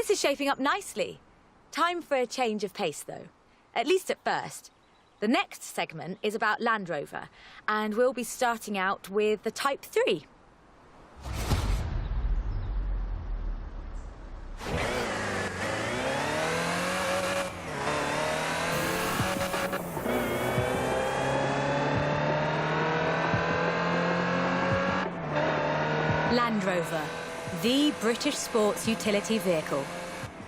This is shaping up nicely. Time for a change of pace, though. At least at first. The next segment is about Land Rover, and we'll be starting out with the Type 3. Land Rover, the British sports utility vehicle.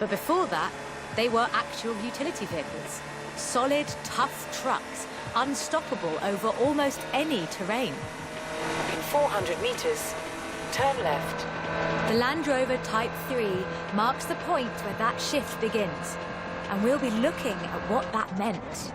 But before that, they were actual utility vehicles. Solid, tough trucks, unstoppable over almost any terrain. In 400 meters, turn left. The Land Rover Type 3 marks the point where that shift begins, and we'll be looking at what that meant.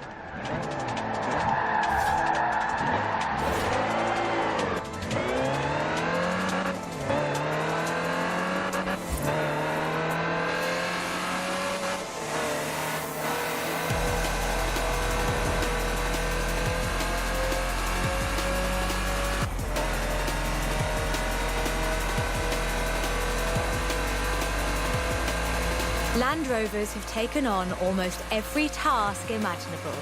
Land Rovers have taken on almost every task imaginable.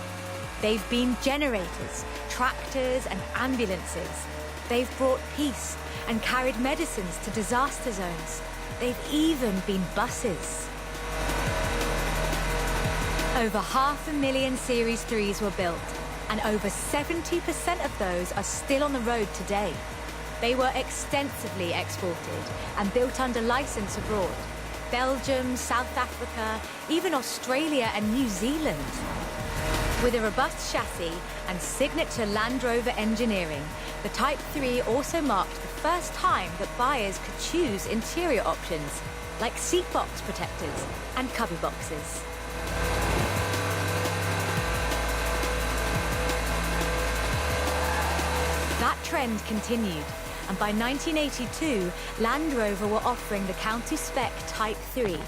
They've been generators, tractors and ambulances. They've brought peace and carried medicines to disaster zones. They've even been buses. Over 500,000 Series 3s were built, and over 70% of those are still on the road today. They were extensively exported and built under license abroad. Belgium, South Africa, even Australia and New Zealand. With a robust chassis and signature Land Rover engineering, the Type 3 also marked the first time that buyers could choose interior options, like seat box protectors and cubby boxes. That trend continued. And by 1982, Land Rover were offering the county spec Type 3.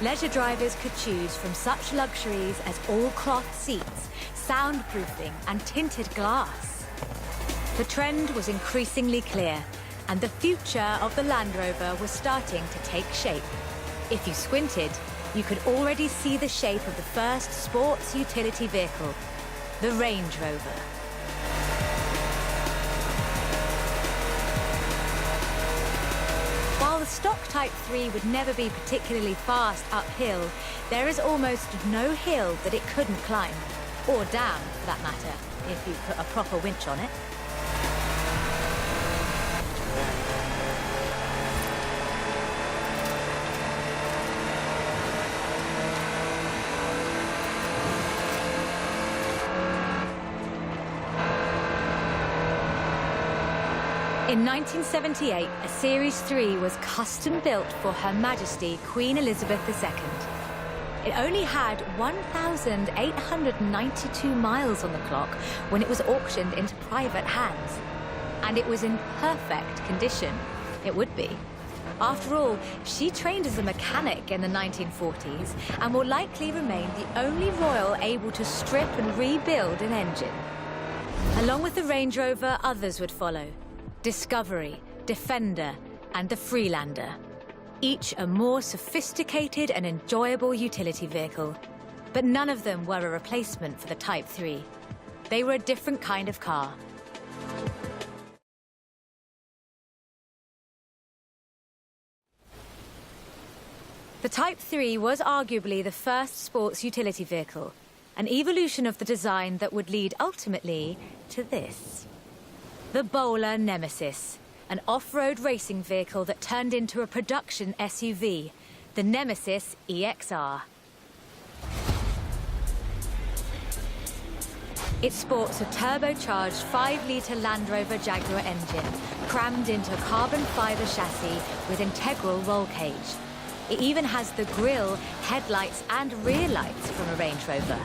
Leisure drivers could choose from such luxuries as all-cloth seats, soundproofing and tinted glass. The trend was increasingly clear, and the future of the Land Rover was starting to take shape. If you squinted, you could already see the shape of the first sports utility vehicle, the Range Rover. While the stock Type 3 would never be particularly fast uphill, there is almost no hill that it couldn't climb. Or down, for that matter, if you put a proper winch on it. In 1978, a Series 3 was custom-built for Her Majesty Queen Elizabeth II. It only had 1,892 miles on the clock when it was auctioned into private hands. And it was in perfect condition. It would be. After all, she trained as a mechanic in the 1940s and will likely remain the only royal able to strip and rebuild an engine. Along with the Range Rover, others would follow. Discovery, Defender, and the Freelander. Each a more sophisticated and enjoyable utility vehicle. But none of them were a replacement for the Type 3. They were a different kind of car. The Type 3 was arguably the first sports utility vehicle, an evolution of the design that would lead ultimately to this. The Bowler Nemesis, an off-road racing vehicle that turned into a production SUV, the Nemesis EXR. It sports a turbocharged 5-litre Land Rover Jaguar engine, crammed into a carbon fibre chassis with integral roll cage. It even has the grille, headlights and rear lights from a Range Rover.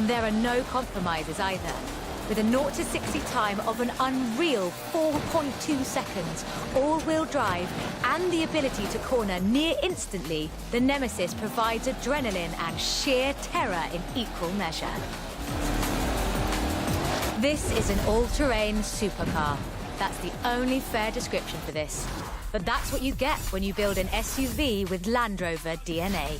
And there are no compromises either. With a 0 to 60 time of an unreal 4.2 seconds, all-wheel drive, and the ability to corner near instantly, the Nemesis provides adrenaline and sheer terror in equal measure. This is an all-terrain supercar. That's the only fair description for this. But that's what you get when you build an SUV with Land Rover DNA.